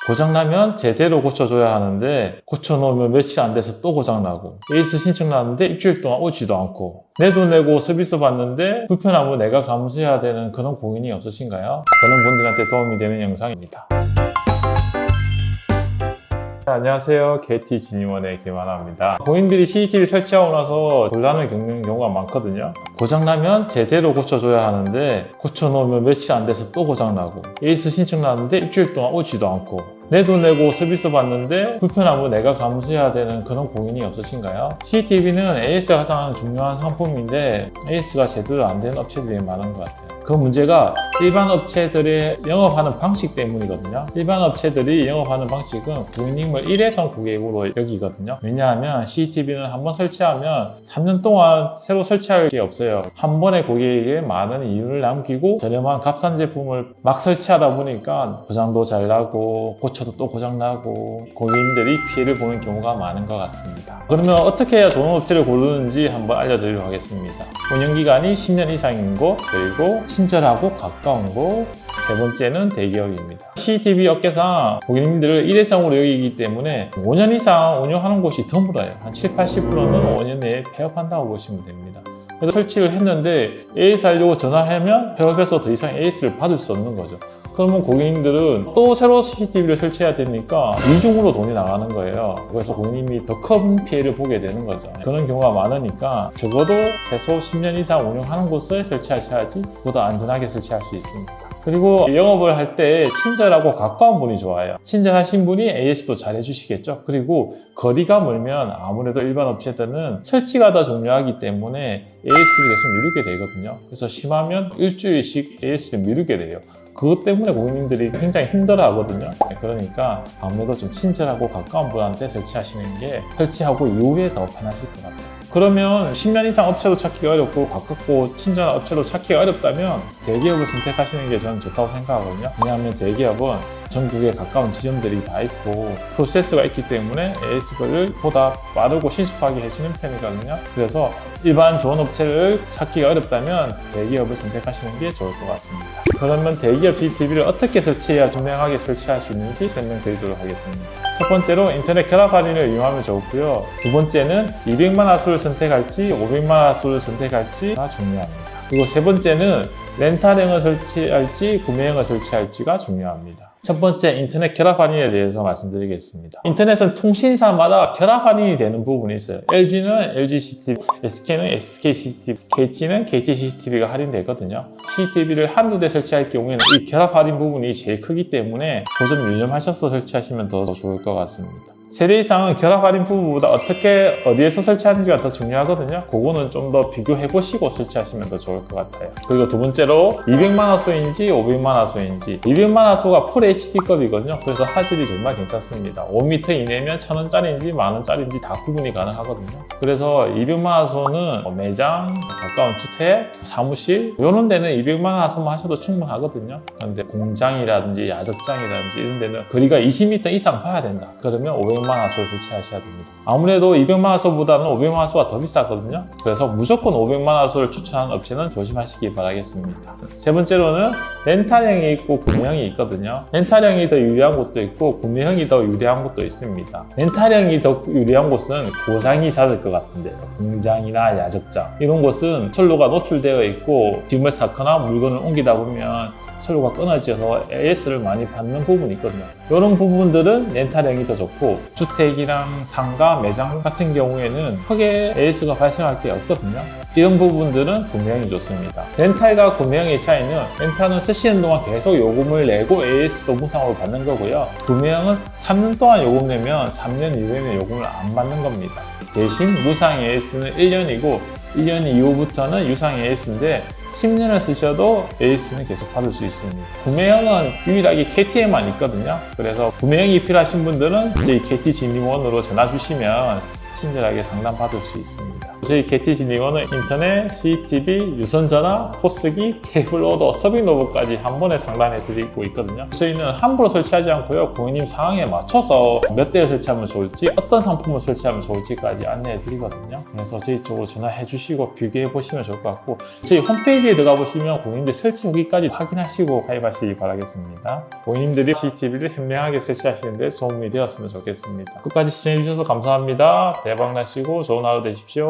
고장나면 제대로 고쳐줘야 하는데 고쳐놓으면 며칠 안 돼서 또 고장나고 에이스 신청 나왔는데 일주일 동안 오지도 않고 내도 내고 서비스 받는데 불편함을 내가 감수해야 되는 그런 고민이 없으신가요? 그런 분들한테 도움이 되는 영상입니다. 안녕하세요. KT 진입원의 김하나입니다. 고객님들이 CCTV 설치하고 나서 곤란을 겪는 경우가 많거든요. 고장나면 제대로 고쳐줘야 하는데 고쳐놓으면 며칠 안 돼서 또 고장나고 에이스 신청 나왔는데 일주일 동안 오지도 않고 내도 내고 서비스 받는데 불편함을 내가 감수해야 되는 그런 고민이 없으신가요? CCTV는 AS가 가장 중요한 상품인데 AS가 제대로 안 되는 업체들이 많은 것 같아요. 그 문제가 일반 업체들의 영업하는 방식 때문이거든요. 일반 업체들이 영업하는 방식은 고객님을 일회성 고객으로 여기거든요. 왜냐하면 CCTV는 한번 설치하면 3년 동안 새로 설치할 게 없어요. 한 번에 고객에게 많은 이윤을 남기고 저렴한 값싼 제품을 막 설치하다 보니까 고장도 잘 나고 고쳐도 또 고장나고 고객님들이 피해를 보는 경우가 많은 것 같습니다. 그러면 어떻게 해야 좋은 업체를 고르는지 한번 알려드리도록 하겠습니다. 운영기간이 10년 이상인 곳, 그리고 친절하고 가까운 곳, 세 번째는 대기업입니다. CCTV 업계상 고객님들을 일회성으로 여기기 때문에 5년 이상 운영하는 곳이 드물어요. 한 70-80%는 5년 내에 폐업한다고 보시면 됩니다. 그래서 설치를 했는데 AS 하려고 전화하면 폐업해서 더 이상 AS를 받을 수 없는 거죠. 그러면 고객님들은 또 새로 CCTV를 설치해야 되니까 이중으로 돈이 나가는 거예요. 그래서 고객님이 더 큰 피해를 보게 되는 거죠. 그런 경우가 많으니까 적어도 최소 10년 이상 운영하는 곳을 설치하셔야지 보다 안전하게 설치할 수 있습니다. 그리고 영업을 할 때 친절하고 가까운 분이 좋아요. 친절하신 분이 AS도 잘 해주시겠죠. 그리고 거리가 멀면 아무래도 일반 업체들은 설치가 더 중요하기 때문에 AS를 계속 미루게 되거든요. 그래서 심하면 일주일씩 AS를 미루게 돼요. 그것 때문에 고객님들이 굉장히 힘들어 하거든요. 그러니까 아무래도 좀 친절하고 가까운 분한테 설치하시는 게 설치하고 이후에 더 편하실 것 같아요. 그러면 10년 이상 업체로 찾기가 어렵고 가깝고 친절한 업체로 찾기가 어렵다면 대기업을 선택하시는 게 저는 좋다고 생각하거든요. 왜냐하면 대기업은 전국에 가까운 지점들이 다 있고 프로세스가 있기 때문에 AS를 보다 빠르고 신속하게 해주는 편이거든요. 그래서 일반 좋은 업체를 찾기가 어렵다면 대기업을 선택하시는 게 좋을 것 같습니다. 그러면 대기업 CCTV를 어떻게 설치해야 투명하게 설치할 수 있는지 설명드리도록 하겠습니다. 첫 번째로 인터넷 결합 할인을 이용하면 좋고요. 두 번째는 200만 화소를 선택할지 500만 화소를 선택할지가 중요합니다. 그리고 세 번째는 렌탈형을 설치할지 구매형을 설치할지가 중요합니다. 첫 번째 인터넷 결합 할인에 대해서 말씀드리겠습니다. 인터넷은 통신사마다 결합 할인이 되는 부분이 있어요. LG는 LG CCTV, SK는 SK CCTV, KT는 KT CCTV가 할인되거든요. CCTV를 한두 대 설치할 경우에는 이 결합 할인 부분이 제일 크기 때문에 그 점 유념하셔서 설치하시면 더 좋을 것 같습니다. 세대 이상은 결합 할인 부분보다 어떻게 어디에서 설치하는지가 더 중요하거든요. 그거는 좀 더 비교해보시고 설치하시면 더 좋을 것 같아요. 그리고 두 번째로 200만 화소인지 500만 화소인지 200만 화소가 풀 HD급이거든요. 그래서 화질이 정말 괜찮습니다. 5m 이내면 1000원짜리인지 만원짜리인지 다 구분이 가능하거든요. 그래서 200만 화소는 매장, 가까운 주택, 사무실 이런 데는 200만 화소만 하셔도 충분하거든요. 그런데 공장이라든지 야적장이라든지 이런 데는 거리가 20m 이상 봐야 된다. 그러면 500만 화소를 설치하셔야 됩니다. 아무래도 200만 화소보다는 500만 화소가 더 비싸거든요. 그래서 무조건 500만 화소를 추천하는 업체는 조심하시기 바라겠습니다. 세 번째로는 렌탈형이 있고 구매형이 있거든요. 렌탈형이 더 유리한 곳도 있고 구매형이 더 유리한 곳도 있습니다. 렌탈형이 더 유리한 곳은 고장이 잦을 것 같은데요. 공장이나 야적장 이런 곳은 선로가 노출되어 있고 짐을 쌓거나 물건을 옮기다 보면 선로가 끊어져서 AS를 많이 받는 부분이 있거든요. 이런 부분들은 렌탈형이 더 좋고 주택이랑 상가, 매장 같은 경우에는 크게 AS가 발생할 게 없거든요. 이런 부분들은 구매형이 좋습니다. 렌탈과 구매형의 차이는 렌탈은 쓰시는 동안 계속 요금을 내고 AS도 무상으로 받는 거고요. 구매형은 3년 동안 요금 내면 3년 이후에는 요금을 안 받는 겁니다. 대신 무상 AS는 1년이고 1년 이후부터는 유상 AS인데 10년을 쓰셔도 AS는 계속 받을 수 있습니다. 구매형은 유일하게 KT에만 있거든요. 그래서 구매형이 필요하신 분들은 이제 KT 진입원으로 전화 주시면 친절하게 상담받을 수 있습니다. 저희 게티지니원은 인터넷, CCTV, 유선전화, 포스기, 테이블 오더, 서빙 로봇까지 한 번에 상담해 드리고 있거든요. 저희는 함부로 설치하지 않고요. 고객님 상황에 맞춰서 몇 대를 설치하면 좋을지, 어떤 상품을 설치하면 좋을지까지 안내해 드리거든요. 그래서 저희 쪽으로 전화해 주시고 비교해 보시면 좋을 것 같고, 저희 홈페이지에 들어가 보시면 고객님들 설치 후기까지 확인하시고 가입하시기 바라겠습니다. 고객님들이 CCTV를 현명하게 설치하시는데 도움이 되었으면 좋겠습니다. 끝까지 시청해 주셔서 감사합니다. 대박 나시고 좋은 하루 되십시오.